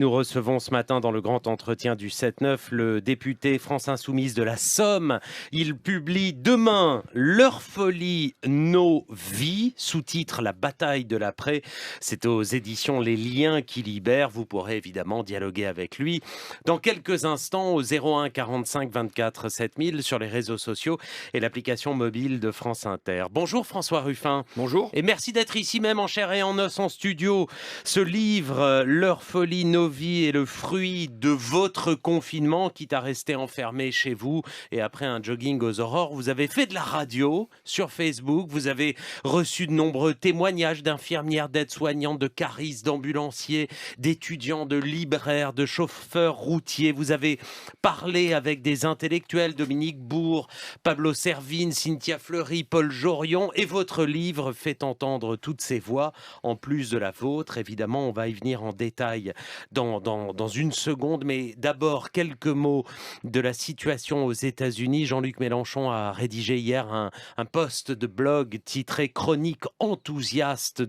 Nous recevons ce matin dans le grand entretien du 7-9 le député France Insoumise de la Somme. Il publie demain Leur folie, nos vies, sous-titre La bataille de l'après. C'est aux éditions Les Liens qui libèrent. Vous pourrez évidemment dialoguer avec lui dans quelques instants au 01 45 24 7000 sur les réseaux sociaux et l'application mobile de France Inter. Bonjour François Ruffin. Bonjour. Et merci d'être ici même en chair et en os en studio. Ce livre, Leur folie, nos vie est le fruit de votre confinement, quitte à rester enfermé chez vous. Et après un jogging aux aurores, vous avez fait de la radio sur Facebook. Vous avez reçu de nombreux témoignages d'infirmières, d'aides-soignantes, de caristes, d'ambulanciers, d'étudiants, de libraires, de chauffeurs routiers. Vous avez parlé avec des intellectuels, Dominique Bourg, Pablo Servine, Cynthia Fleury, Paul Jorion. Et votre livre fait entendre toutes ces voix, en plus de la vôtre. Évidemment, on va y venir en détail dans une seconde, mais d'abord quelques mots de la situation aux États-Unis. Jean-Luc Mélenchon a rédigé hier un post de blog titré Chronique enthousiaste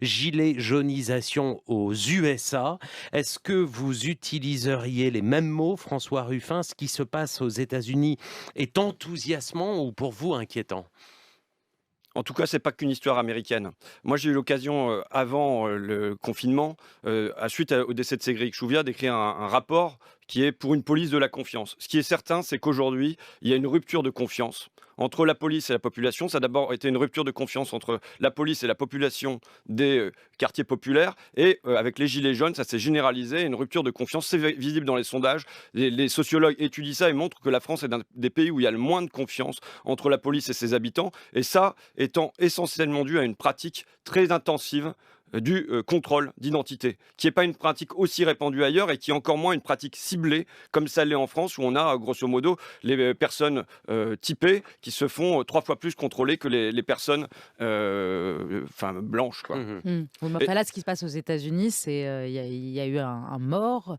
gilet jaunisation aux USA. Est-ce que vous utiliseriez les mêmes mots, François Ruffin? Ce qui se passe aux États-Unis est enthousiasmant ou pour vous inquiétant? En tout cas, c'est pas qu'une histoire américaine. Moi, j'ai eu l'occasion, avant le confinement, au décès de Cédric Chouviat, d'écrire un rapport qui est pour une police de la confiance. Ce qui est certain, c'est qu'aujourd'hui, il y a une rupture de confiance entre la police et la population. Ça a d'abord été une rupture de confiance entre la police et la population des quartiers populaires. Et avec les Gilets jaunes, ça s'est généralisé. Une rupture de confiance, c'est visible dans les sondages. Les sociologues étudient ça et montrent que la France est un des pays où il y a le moins de confiance entre la police et ses habitants. Et ça étant essentiellement dû à une pratique très intensive du contrôle d'identité, qui n'est pas une pratique aussi répandue ailleurs et qui est encore moins une pratique ciblée, comme ça l'est en France, où on a, grosso modo, les personnes typées qui se font 3 fois plus contrôler que les personnes blanches, quoi. Oui, mais là, ce qui se passe aux États-Unis, c'est il y a eu un mort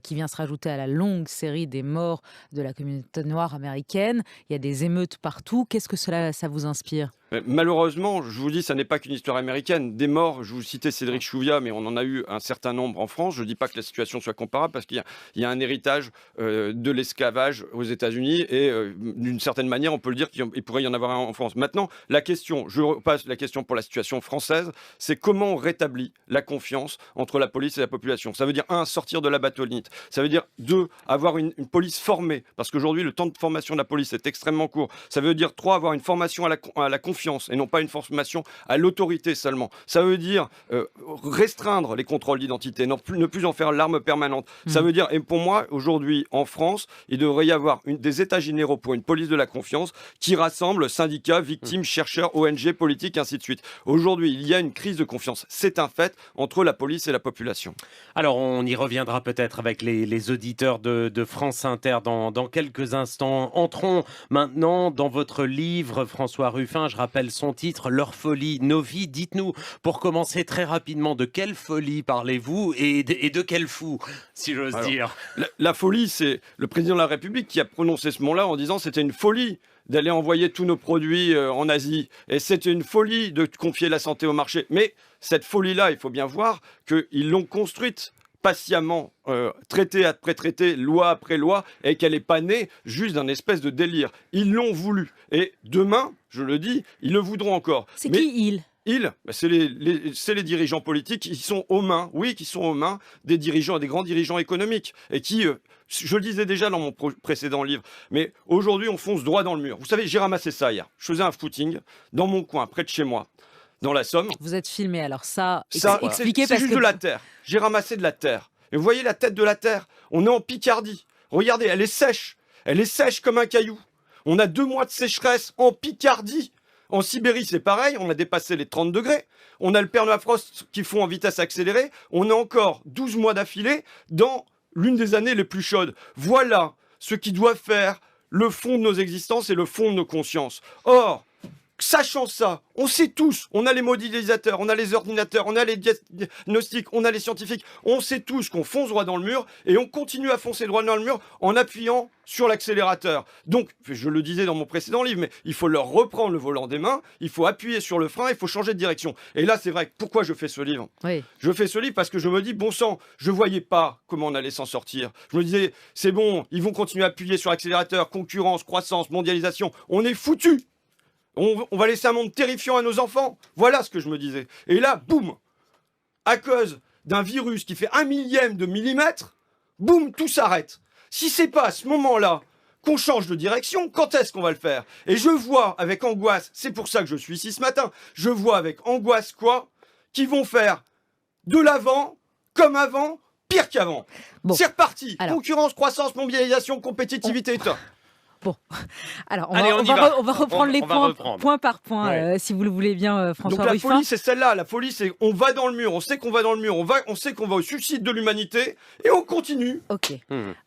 qui vient se rajouter à la longue série des morts de la communauté noire américaine. Il y a des émeutes partout. Qu'est-ce que ça vous inspire? Malheureusement, je vous dis, ça n'est pas qu'une histoire américaine. Des morts, je vous citais Cédric Chouviat, mais on en a eu un certain nombre en France. Je ne dis pas que la situation soit comparable parce qu'il y a un héritage de l'esclavage aux États-Unis et d'une certaine manière, on peut le dire qu'il pourrait y en avoir un en France. Maintenant, je repasse la question pour la situation française, c'est comment on rétablit la confiance entre la police et la population. Ça veut dire, sortir de la bâtonnite. Ça veut dire, 2, avoir une police formée, parce qu'aujourd'hui, le temps de formation de la police est extrêmement court. Ça veut dire, 3, avoir une formation à la confiance et non pas une formation à l'autorité seulement. Ça veut dire restreindre les contrôles d'identité, ne plus en faire l'arme permanente. Ça veut dire, et pour moi, aujourd'hui, en France, il devrait y avoir des états généraux pour une police de la confiance qui rassemble syndicats, victimes, chercheurs, ONG, politiques, ainsi de suite. Aujourd'hui, il y a une crise de confiance. C'est un fait entre la police et la population. Alors, on y reviendra peut-être avec les auditeurs de France Inter dans quelques instants. Entrons maintenant dans votre livre, François Ruffin. Je rappelle son titre, Leur folie, nos vies. Dites-nous, pour commencer très rapidement, de quelle folie parlez-vous et de quel fou, si j'ose dire? La folie, c'est le président de la République qui a prononcé ce mot-là en disant que c'était une folie d'aller envoyer tous nos produits en Asie. Et c'était une folie de confier la santé au marché. Mais cette folie-là, il faut bien voir qu'ils l'ont construite patiemment, traité après traité, loi après loi, et qu'elle n'est pas née juste d'un espèce de délire. Ils l'ont voulu. Et demain, je le dis, ils le voudront encore. C'est qui ils? C'est les dirigeants politiques qui sont aux mains, qui sont aux mains des dirigeants, des grands dirigeants économiques, et qui, je le disais déjà dans mon précédent livre, mais aujourd'hui on fonce droit dans le mur. Vous savez, j'ai ramassé ça hier. Je faisais un footing dans mon coin, près de chez moi, dans la Somme. Vous êtes filmé, alors ça expliquez. C'est juste de la terre. J'ai ramassé de la terre. Et vous voyez la tête de la terre? On est en Picardie. Regardez, elle est sèche. Elle est sèche comme un caillou. On a 2 mois de sécheresse en Picardie. En Sibérie, c'est pareil, on a dépassé les 30 degrés. On a le permafrost qui fond en vitesse accélérée. On a encore 12 mois d'affilée dans l'une des années les plus chaudes. Voilà ce qui doit faire le fond de nos existences et le fond de nos consciences. Or, sachant ça, on sait tous, on a les modélisateurs, on a les ordinateurs, on a les diagnostics, on a les scientifiques, on sait tous qu'on fonce droit dans le mur et on continue à foncer droit dans le mur en appuyant sur l'accélérateur. Donc, je le disais dans mon précédent livre, mais il faut leur reprendre le volant des mains, il faut appuyer sur le frein, il faut changer de direction. Et là, c'est vrai, pourquoi je fais ce livre? Je fais ce livre parce que je me dis, bon sang, je voyais pas comment on allait s'en sortir. Je me disais, c'est bon, ils vont continuer à appuyer sur l'accélérateur, concurrence, croissance, mondialisation, on est foutus. On va laisser un monde terrifiant à nos enfants. Voilà ce que je me disais. Et là, boum, à cause d'un virus qui fait 1/1000 de millimètre, boum, tout s'arrête. Si c'est pas à ce moment-là qu'on change de direction, quand est-ce qu'on va le faire? Et je vois avec angoisse, c'est pour ça que je suis ici ce matin, je vois avec angoisse quoi? Qu'ils vont faire de l'avant, comme avant, pire qu'avant. Bon. C'est reparti. Alors, concurrence, croissance, mondialisation, compétitivité, top. Bon, alors on va reprendre les points point par point, si vous le voulez bien, François Ruffin. Donc la folie, c'est celle-là. La folie, c'est on va dans le mur, on sait qu'on va dans le mur, on sait qu'on va au suicide de l'humanité et on continue. Ok.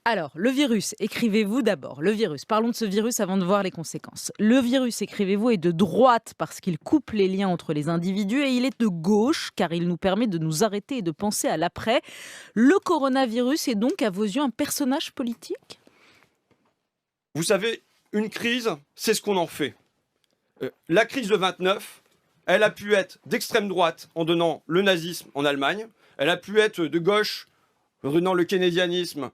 Alors, le virus, écrivez-vous d'abord. Le virus, parlons de ce virus avant de voir les conséquences. Le virus, écrivez-vous, est de droite parce qu'il coupe les liens entre les individus et il est de gauche car il nous permet de nous arrêter et de penser à l'après. Le coronavirus est donc, à vos yeux, un personnage politique ? Vous savez, une crise, c'est ce qu'on en fait. La crise de 29, elle a pu être d'extrême droite en donnant le nazisme en Allemagne. Elle a pu être de gauche en donnant le keynésianisme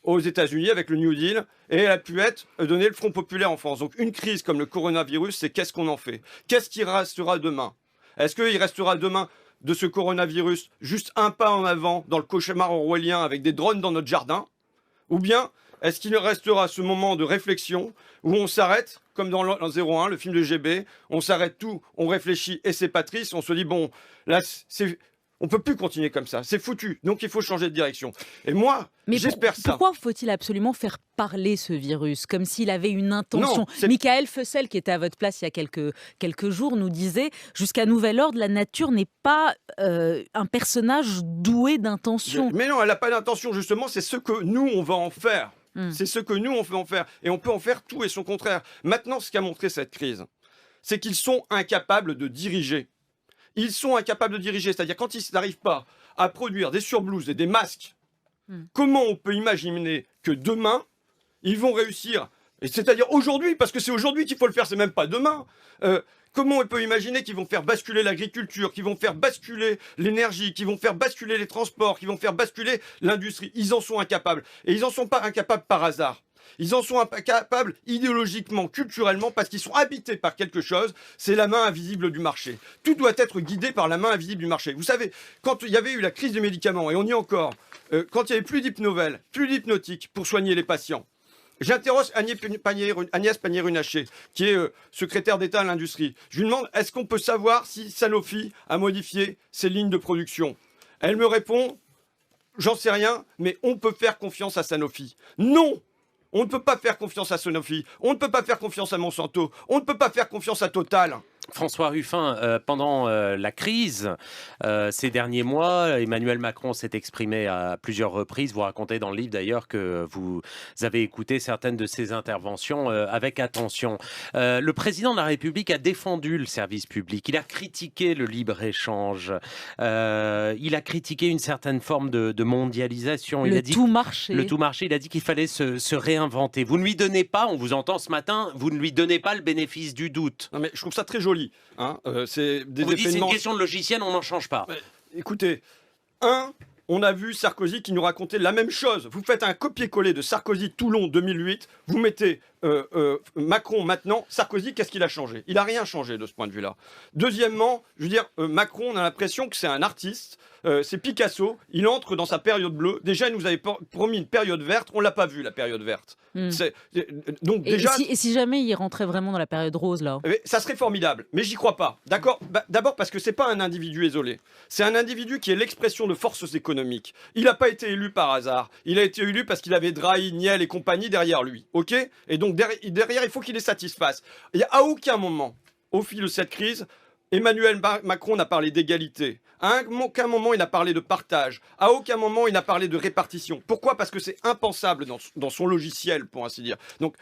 aux États-Unis avec le New Deal. Et elle a pu être donner le Front populaire en France. Donc une crise comme le coronavirus, c'est qu'est-ce qu'on en fait? Qu'est-ce qui restera demain? Est-ce qu'il restera demain de ce coronavirus juste un pas en avant dans le cauchemar orwellien avec des drones dans notre jardin? Ou bien est-ce qu'il restera ce moment de réflexion où on s'arrête, comme dans 01, le film de GB, on s'arrête tout, on réfléchit et c'est Patrice, on se dit bon, là, on peut plus continuer comme ça, c'est foutu, donc il faut changer de direction. Et moi, j'espère ça. Pourquoi faut-il absolument faire parler ce virus, comme s'il avait une intention? Michael Fussell, qui était à votre place il y a quelques jours, nous disait « Jusqu'à nouvel ordre, la nature n'est pas un personnage doué d'intention. » Mais non, elle n'a pas d'intention, justement, c'est ce que nous, on va en faire. C'est ce que nous, on peut en faire. Et on peut en faire tout et son contraire. Maintenant, ce qu'a montré cette crise, c'est qu'ils sont incapables de diriger. Ils sont incapables de diriger. C'est-à-dire, quand ils n'arrivent pas à produire des surblouses et des masques, comment on peut imaginer que demain, ils vont réussir? Et c'est-à-dire aujourd'hui, parce que c'est aujourd'hui qu'il faut le faire, c'est même pas demain. Comment on peut imaginer qu'ils vont faire basculer l'agriculture, qu'ils vont faire basculer l'énergie, qu'ils vont faire basculer les transports, qu'ils vont faire basculer l'industrie? Ils en sont incapables. Et ils n'en sont pas incapables par hasard. Ils en sont incapables idéologiquement, culturellement, parce qu'ils sont habités par quelque chose, c'est la main invisible du marché. Tout doit être guidé par la main invisible du marché. Vous savez, quand il y avait eu la crise des médicaments, et on y est encore, quand il n'y avait plus d'hypnovèle, plus d'hypnotique pour soigner les patients, j'interroge Agnès Pannier-Runacher, qui est secrétaire d'État à l'industrie. Je lui demande, est-ce qu'on peut savoir si Sanofi a modifié ses lignes de production? Elle me répond, j'en sais rien, mais on peut faire confiance à Sanofi. Non! On ne peut pas faire confiance à Sanofi, on ne peut pas faire confiance à Monsanto, on ne peut pas faire confiance à Total. François Ruffin, pendant la crise, ces derniers mois, Emmanuel Macron s'est exprimé à plusieurs reprises. Vous racontez dans le livre d'ailleurs que vous avez écouté certaines de ses interventions avec attention. Le président de la République a défendu le service public, il a critiqué le libre-échange, il a critiqué une certaine forme de mondialisation. Le tout marché, il a dit qu'il fallait se réinventer. Vous ne lui donnez pas, on vous entend ce matin, vous ne lui donnez pas le bénéfice du doute. Non mais je trouve ça très joli. C'est une question de logiciel, on n'en change pas. Écoutez, on a vu Sarkozy qui nous racontait la même chose. Vous faites un copier-coller de Sarkozy Toulon 2008, vous mettez Macron maintenant. Sarkozy, qu'est-ce qu'il a changé? Il n'a rien changé de ce point de vue-là. Deuxièmement, je veux dire, Macron, on a l'impression que c'est un artiste. C'est Picasso, il entre dans sa période bleue. Déjà, il nous avait promis une période verte, on l'a pas vue, la période verte. Donc, déjà, et si jamais il rentrait vraiment dans la période rose, là? Ça serait formidable, mais j'y crois pas. D'accord. D'abord parce que c'est pas un individu isolé. C'est un individu qui est l'expression de forces économiques. Il n'a pas été élu par hasard. Il a été élu parce qu'il avait Drahi, Niel et compagnie derrière lui. Ok? Et donc derrière, il faut qu'il les satisfasse. Et à aucun moment, au fil de cette crise, Emmanuel Macron n'a parlé d'égalité. À aucun moment, il n'a parlé de partage. À aucun moment, il n'a parlé de répartition. Pourquoi? Parce que c'est impensable dans son logiciel, pour ainsi dire. Donc,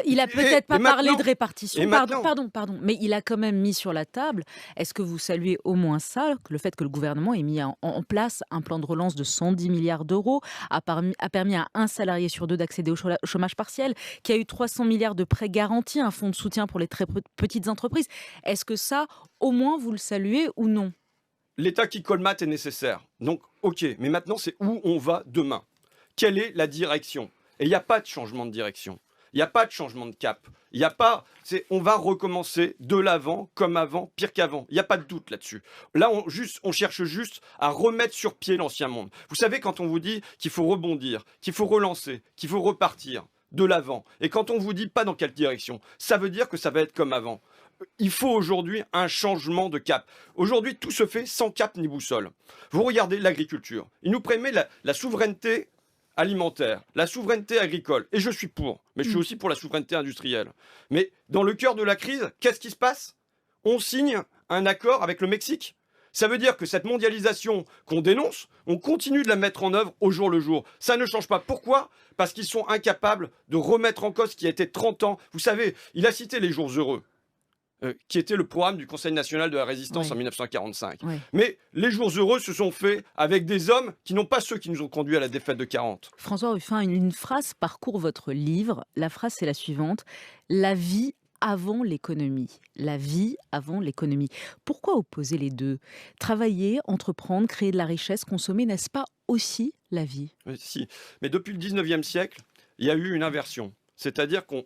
il a peut-être pas parlé de répartition. maintenant Pardon. Mais il a quand même mis sur la table. Est-ce que vous saluez au moins ça, le fait que le gouvernement ait mis en place un plan de relance de 110 milliards d'euros, a permis à un salarié sur deux d'accéder au chômage partiel, qui a eu 300 milliards de prêts garantis, un fonds de soutien pour les très petites entreprises. Est-ce que ça, au moins, vous le saluez ou non? L'État qui colmate est nécessaire. Donc, ok, mais maintenant, c'est où on va demain? Quelle est la direction? Et il n'y a pas de changement de direction. Il n'y a pas de changement de cap. Il n'y a pas. On va recommencer de l'avant, comme avant, pire qu'avant. Il n'y a pas de doute là-dessus. Là, on cherche juste à remettre sur pied l'ancien monde. Vous savez, quand on vous dit qu'il faut rebondir, qu'il faut relancer, qu'il faut repartir de l'avant, et quand on vous dit pas dans quelle direction, ça veut dire que ça va être comme avant. Il faut aujourd'hui un changement de cap. Aujourd'hui, tout se fait sans cap ni boussole. Vous regardez l'agriculture. Il nous promet la souveraineté alimentaire, la souveraineté agricole. Et je suis pour. Mais je suis aussi pour la souveraineté industrielle. Mais dans le cœur de la crise, qu'est-ce qui se passe? On signe un accord avec le Mexique. Ça veut dire que cette mondialisation qu'on dénonce, on continue de la mettre en œuvre au jour le jour. Ça ne change pas. Pourquoi? Parce qu'ils sont incapables de remettre en cause ce qui a été 30 ans. Vous savez, il a cité les jours heureux. Qui était le programme du Conseil national de la résistance en 1945. Oui. Mais les jours heureux se sont faits avec des hommes qui n'ont pas ceux qui nous ont conduits à la défaite de 40. François Ruffin, une phrase parcourt votre livre. La phrase, c'est la suivante. La vie avant l'économie. La vie avant l'économie. Pourquoi opposer les deux? Travailler, entreprendre, créer de la richesse, consommer, n'est-ce pas aussi la vie? Oui, si. Mais depuis le 19e siècle, il y a eu une inversion. C'est-à-dire que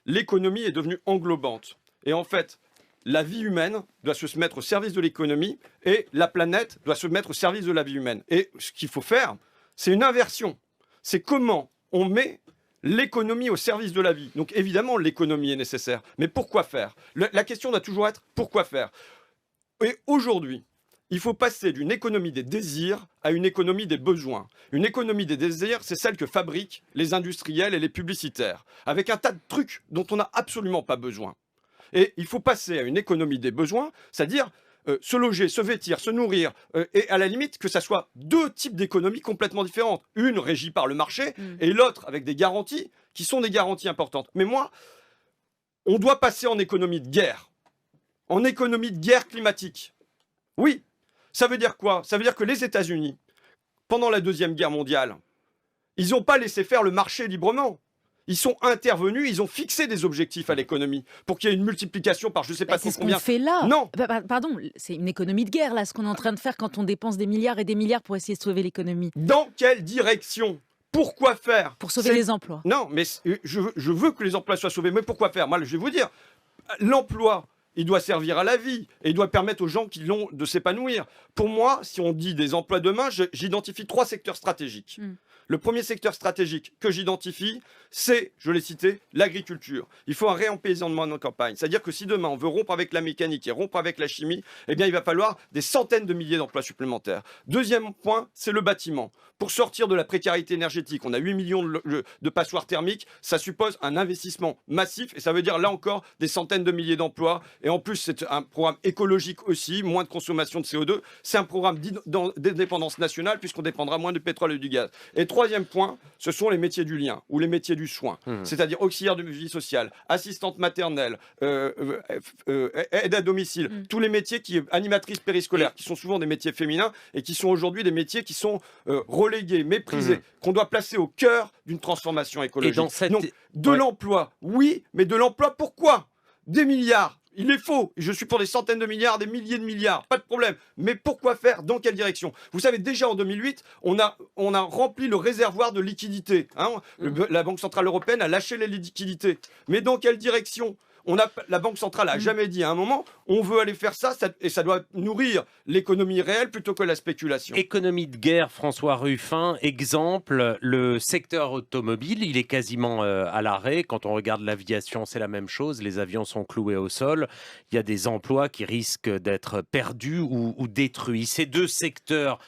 l'économie est devenue englobante. Et en fait, la vie humaine doit se mettre au service de l'économie et la planète doit se mettre au service de la vie humaine. Et ce qu'il faut faire, c'est une inversion. C'est comment on met l'économie au service de la vie. Donc évidemment, l'économie est nécessaire. Mais pourquoi faire? La question doit toujours être pourquoi faire? Et aujourd'hui, il faut passer d'une économie des désirs à une économie des besoins. Une économie des désirs, c'est celle que fabriquent les industriels et les publicitaires, avec un tas de trucs dont on n'a absolument pas besoin. Et il faut passer à une économie des besoins, c'est-à-dire se loger, se vêtir, se nourrir, et à la limite que ça soit deux types d'économies complètement différentes. Une régie par le marché et l'autre avec des garanties qui sont des garanties importantes. Mais moi, on doit passer en économie de guerre climatique. Oui. Ça veut dire quoi? Ça veut dire que les États-Unis, pendant la Deuxième Guerre mondiale, ils n'ont pas laissé faire le marché librement. Ils sont intervenus, ils ont fixé des objectifs à l'économie pour qu'il y ait une multiplication par je ne sais pas trop combien. C'est ce qu'on fait là. Non. Pardon, c'est une économie de guerre là, ce qu'on est en train de faire quand on dépense des milliards et des milliards pour essayer de sauver l'économie. Dans quelle direction? Pourquoi faire? Pour sauver les emplois. Non, mais je veux que les emplois soient sauvés. Mais pourquoi faire? Moi, je vais vous dire, l'emploi, il doit servir à la vie et il doit permettre aux gens qui l'ont de s'épanouir. Pour moi, si on dit des emplois demain, j'identifie 3 secteurs stratégiques. Le premier secteur stratégique que j'identifie, c'est, je l'ai cité, l'agriculture. Il faut un réempaisannement de nos campagnes. C'est-à-dire que si demain on veut rompre avec la mécanique et rompre avec la chimie, eh bien il va falloir des centaines de milliers d'emplois supplémentaires. Deuxième point, c'est le bâtiment. Pour sortir de la précarité énergétique, on a 8 millions de passoires thermiques, ça suppose un investissement massif et ça veut dire là encore des centaines de milliers d'emplois. Et en plus, c'est un programme écologique aussi, moins de consommation de CO2. C'est un programme d'indépendance nationale puisqu'on dépendra moins du pétrole et du gaz. Et troisième point, ce sont les métiers du lien ou les métiers du soin, c'est-à-dire auxiliaire de vie sociale, assistante maternelle, aide à domicile, tous les métiers animatrices périscolaires, qui sont souvent des métiers féminins et qui sont aujourd'hui des métiers qui sont relégués, méprisés, qu'on doit placer au cœur d'une transformation écologique. Donc, de l'emploi, oui, mais de l'emploi pourquoi? Des milliards. Il est faux. Je suis pour des centaines de milliards, des milliers de milliards. Pas de problème. Mais pourquoi faire? Dans quelle direction? Vous savez, déjà en 2008, on a rempli le réservoir de liquidités. La Banque Centrale Européenne a lâché les liquidités. Mais dans quelle direction? La Banque Centrale a jamais dit à un moment, on veut aller faire ça, et ça doit nourrir l'économie réelle plutôt que la spéculation. Économie de guerre, François Ruffin. Exemple, le secteur automobile, il est quasiment à l'arrêt. Quand on regarde l'aviation, c'est la même chose. Les avions sont cloués au sol. Il y a des emplois qui risquent d'être perdus ou détruits. Ces deux secteurs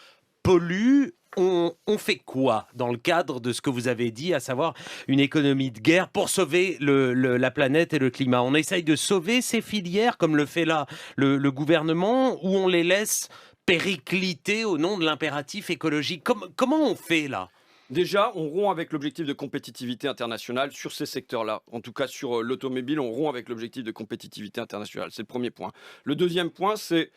polluent on fait quoi dans le cadre de ce que vous avez dit, à savoir une économie de guerre pour sauver la planète et le climat? On essaye de sauver ces filières comme le fait là le gouvernement, ou on les laisse péricliter au nom de l'impératif écologique? Comment on fait là? Déjà, on rompt avec l'objectif de compétitivité internationale sur ces secteurs-là. En tout cas, sur l'automobile, on rompt avec l'objectif de compétitivité internationale. C'est le premier point. Le deuxième point, c'est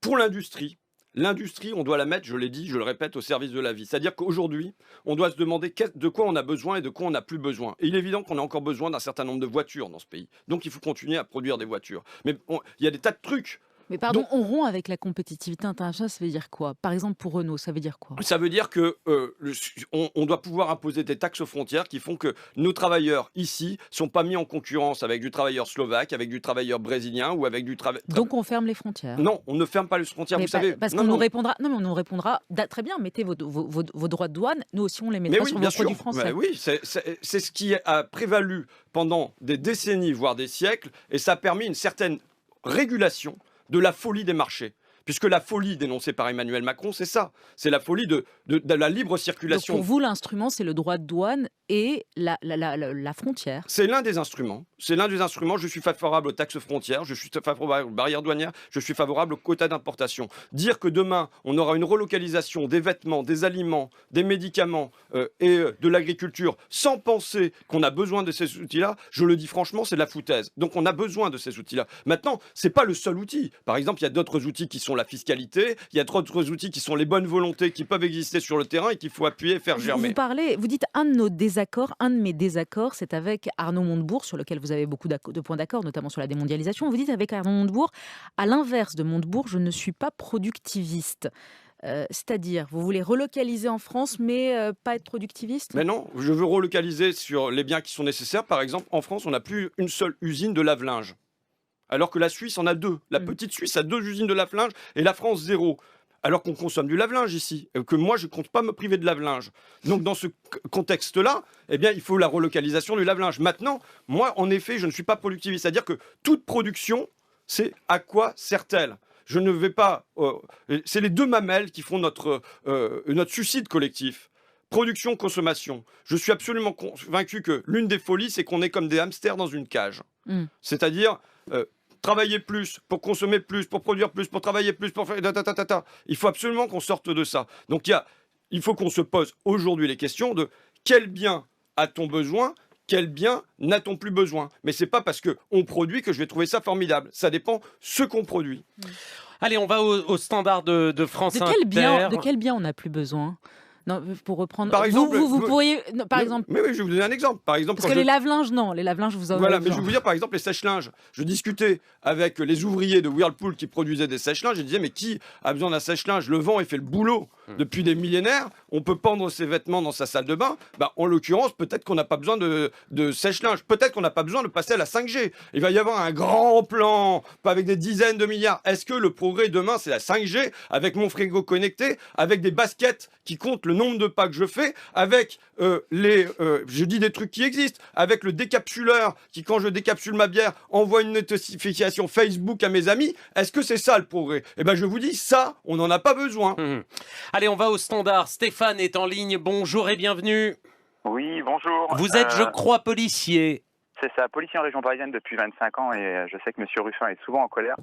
pour l'industrie. L'industrie, on doit la mettre, je l'ai dit, je le répète, au service de la vie. C'est-à-dire qu'aujourd'hui, on doit se demander de quoi on a besoin et de quoi on n'a plus besoin. Et il est évident qu'on a encore besoin d'un certain nombre de voitures dans ce pays. Donc il faut continuer à produire des voitures. Mais il y a des tas de trucs. Mais pardon, Donc, on rompt avec la compétitivité internationale, ça veut dire quoi? Par exemple, pour Renault, ça veut dire quoi? ça veut dire que on doit pouvoir imposer des taxes aux frontières qui font que nos travailleurs ici sont pas mis en concurrence avec du travailleur slovaque, avec du travailleur brésilien ou avec du travailleur. Donc on ferme les frontières. Non, on ne ferme pas les frontières. Mais Vous savez, parce non, qu'on non. nous répondra. Non, mais on nous répondra. Très bien, mettez vos droits de douane. Nous aussi, on les mettra Mais oui, sur bien vos produits sûr. français. Oui, c'est ce qui a prévalu pendant des décennies, voire des siècles, et ça a permis une certaine régulation de la folie des marchés. Puisque la folie dénoncée par Emmanuel Macron, c'est ça. C'est la folie de la libre Donc circulation. pour vous, l'instrument, c'est le droit de douane et la frontière. C'est l'un des instruments. C'est l'un des instruments. Je suis favorable aux taxes frontières, je suis favorable aux barrières douanières, je suis favorable aux quotas d'importation. Dire que demain, on aura une relocalisation des vêtements, des aliments, des médicaments et de l'agriculture sans penser qu'on a besoin de ces outils-là, je le dis franchement, c'est de la foutaise. Donc on a besoin de ces outils-là. Maintenant, c'est pas le seul outil. Par exemple, il y a d'autres outils qui sont la fiscalité, il y a d'autres outils qui sont les bonnes volontés qui peuvent exister sur le terrain et qu'il faut appuyer et faire germer. Vous dites un de mes désaccords, c'est avec Arnaud Montebourg, sur lequel vous avez beaucoup de points d'accord, notamment sur la démondialisation. Vous dites avec Arnaud Montebourg, à l'inverse de Montebourg, je ne suis pas productiviste. C'est-à-dire, vous voulez relocaliser en France, mais pas être productiviste? Mais non, je veux relocaliser sur les biens qui sont nécessaires. Par exemple, en France, on n'a plus une seule usine de lave-linge. Alors que la Suisse en a 2. La petite Suisse a 2 usines de lave-linge et la France 0. Alors qu'on consomme du lave-linge ici. Et que moi, je ne compte pas me priver de lave-linge. Donc, dans ce contexte-là, eh bien, il faut la relocalisation du lave-linge. Maintenant, moi, en effet, je ne suis pas productiviste. C'est-à-dire que toute production, c'est à quoi sert-elle? Je ne vais pas... c'est les deux mamelles qui font notre suicide collectif. Production, consommation. Je suis absolument convaincu que l'une des folies, c'est qu'on est comme des hamsters dans une cage. C'est-à-dire... travailler plus, pour consommer plus, pour produire plus, pour travailler plus, pour faire... Il faut absolument qu'on sorte de ça. Donc il faut qu'on se pose aujourd'hui les questions de quel bien a-t-on besoin, quel bien n'a-t-on plus besoin. Mais c'est pas parce qu'on produit que je vais trouver ça formidable. Ça dépend ce qu'on produit. Allez, on va au standard de France Inter. De quel bien on n'a plus besoin? Non, pour reprendre. Par exemple, vous pourriez. Non, par exemple. Mais oui, je vais vous donner un exemple. Par exemple, Parce que les lave-linges, non. Les lave-linges, vous en avez Voilà, mais besoin. je vais vous dire par exemple les sèche-linges. Je discutais avec les ouvriers de Whirlpool qui produisaient des sèche-linges. Je disais, mais qui a besoin d'un sèche-linge? Le vent, il fait le boulot depuis des millénaires. On peut pendre ses vêtements dans sa salle de bain. Bah, en l'occurrence, peut-être qu'on n'a pas besoin de sèche-linge. Peut-être qu'on n'a pas besoin de passer à la 5G. Il va y avoir un grand plan, pas avec des dizaines de milliards. Est-ce que le progrès demain, c'est la 5G, avec mon frigo connecté, avec des baskets qui comptent le nombre de pas que je fais, avec je dis des trucs qui existent, avec le décapsuleur qui, quand je décapsule ma bière, envoie une notification Facebook à mes amis? Est-ce que c'est ça le progrès? Eh ben je vous dis, ça, on n'en a pas besoin. Allez, on va au standard. Stéphane est en ligne. Bonjour et bienvenue. Oui, bonjour. Vous êtes, je crois, policier. C'est ça, policier en région parisienne depuis 25 ans et je sais que M. Ruffin est souvent en colère.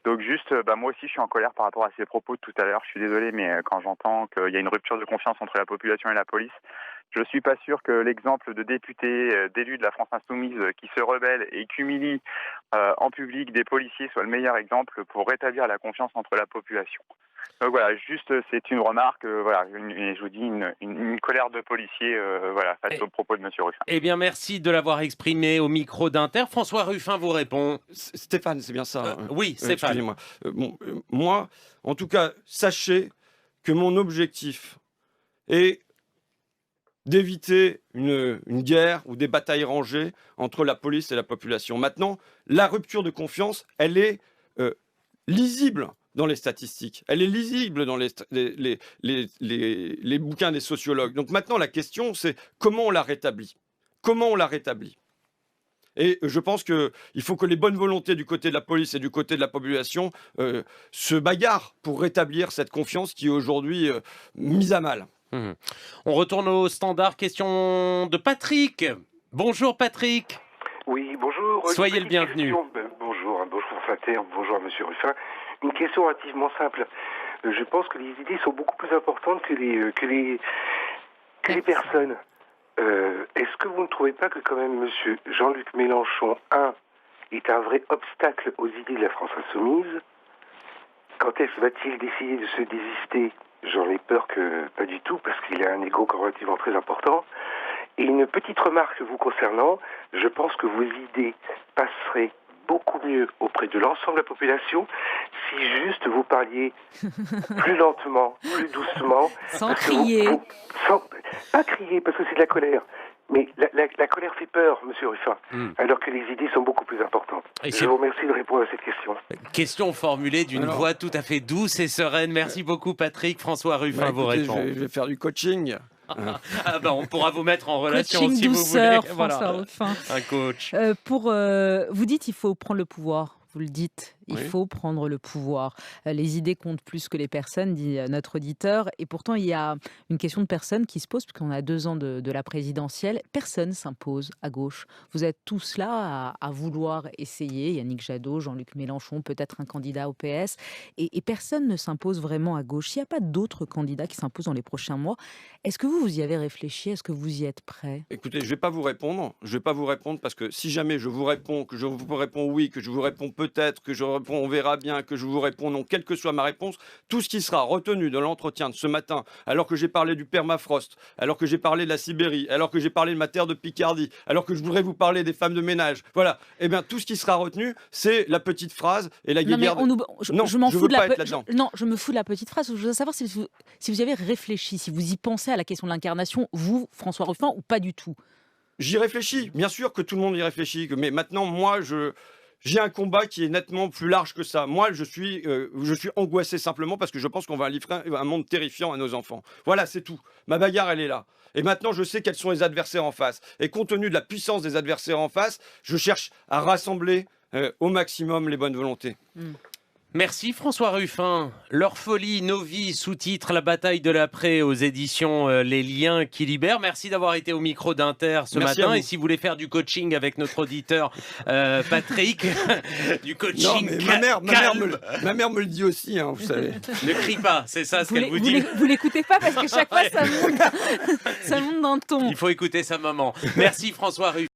Donc juste, moi aussi je suis en colère par rapport à ses propos de tout à l'heure. Je suis désolé, mais quand j'entends qu'il y a une rupture de confiance entre la population et la police, je suis pas sûr que l'exemple de députés, d'élus de la France Insoumise qui se rebellent et qui humilient en public des policiers soit le meilleur exemple pour rétablir la confiance entre la population. Donc voilà, juste c'est une remarque, voilà, je vous dis une colère de policier, voilà, face aux propos de M. Ruffin. Eh bien, merci de l'avoir exprimé au micro d'Inter. François Ruffin vous répond. Stéphane, c'est bien ça. Oui, Stéphane. Excusez-moi. Moi, en tout cas, sachez que mon objectif est d'éviter une guerre ou des batailles rangées entre la police et la population. Maintenant, la rupture de confiance, elle est lisible dans les statistiques. Elle est lisible dans les bouquins des sociologues. Donc maintenant, la question, c'est comment on la rétablit? Comment on la rétablit? Et je pense qu'il faut que les bonnes volontés du côté de la police et du côté de la population se bagarrent pour rétablir cette confiance qui est aujourd'hui mise à mal. On retourne au standard. Question de Patrick. Bonjour Patrick. Oui, bonjour. Soyez Une le petite bienvenu. question. Bonjour, bonjour Fater, bonjour à Monsieur Ruffin. Une question relativement simple. Je pense que les idées sont beaucoup plus importantes que les personnes. Est-ce que vous ne trouvez pas que quand même Monsieur Jean-Luc Mélenchon, est un vrai obstacle aux idées de la France insoumise? Quand est-ce va-t-il décider de se désister? J'en ai peur que pas du tout, parce qu'il a un ego relativement très important. Et une petite remarque vous concernant, je pense que vos idées passeraient beaucoup mieux auprès de l'ensemble de la population si juste vous parliez plus lentement, plus doucement. Sans crier. Pas crier, parce que c'est de la colère. Mais la colère fait peur, Monsieur Ruffin, alors que les idées sont beaucoup plus importantes. Et je vous remercie de répondre à cette question. Question formulée d'une voix tout à fait douce et sereine. Merci beaucoup Patrick. François Ruffin vous Écoutez, répond. je vais faire du coaching. On pourra vous mettre en relation Coaching si douceur, vous voulez. François Ruffin. Un coach. Vous dites il faut prendre le pouvoir. Vous le dites, il Oui. faut prendre le pouvoir. Les idées comptent plus que les personnes, dit notre auditeur. Et pourtant, il y a une question de personne qui se pose, puisqu'on a 2 ans de la présidentielle. Personne s'impose à gauche. Vous êtes tous là à vouloir essayer. Yannick Jadot, Jean-Luc Mélenchon, peut-être un candidat au PS. Et personne ne s'impose vraiment à gauche. Il n'y a pas d'autres candidats qui s'imposent dans les prochains mois. Est-ce que vous y avez réfléchi? Est-ce que vous y êtes prêt? Écoutez, je ne vais pas vous répondre. Je vais pas vous répondre parce que si jamais je vous réponds, que je vous réponds oui, que je vous réponds peut-être, que je réponds on verra bien, que je vous réponds non, quelle que soit ma réponse, tout ce qui sera retenu de l'entretien de ce matin, alors que j'ai parlé du permafrost, alors que j'ai parlé de la Sibérie, alors que j'ai parlé de ma terre de Picardie, alors que je voudrais vous parler des femmes de ménage, voilà. Eh bien, tout ce qui sera retenu, c'est la petite phrase et la guéguerre. Je m'en fous de pas être là-dedans. Non, je me fous de la petite phrase. Je veux savoir si vous y avez réfléchi, si vous y pensez à la question de l'incarnation, vous, François Ruffin, ou pas du tout. J'y réfléchis, bien sûr que tout le monde y réfléchit, mais maintenant, moi, j'ai un combat qui est nettement plus large que ça. Moi, je suis angoissé simplement parce que je pense qu'on va livrer un monde terrifiant à nos enfants. Voilà, c'est tout. Ma bagarre, elle est là. Et maintenant, je sais quels sont les adversaires en face. Et compte tenu de la puissance des adversaires en face, je cherche à rassembler au maximum les bonnes volontés. Merci François Ruffin. Leur folie, nos vies, sous-titre La bataille de l'après aux éditions Les Liens qui libèrent. Merci d'avoir été au micro d'Inter ce Merci matin. à vous. Et si vous voulez faire du coaching avec notre auditeur Patrick, du coaching Non, mais ma mère me le dit aussi, hein, vous savez. Ne crie pas, c'est ça ce qu'elle vous dit. Vous l'écoutez pas parce que chaque fois ça monte dans le ton. Il faut écouter sa maman. Merci François Ruffin.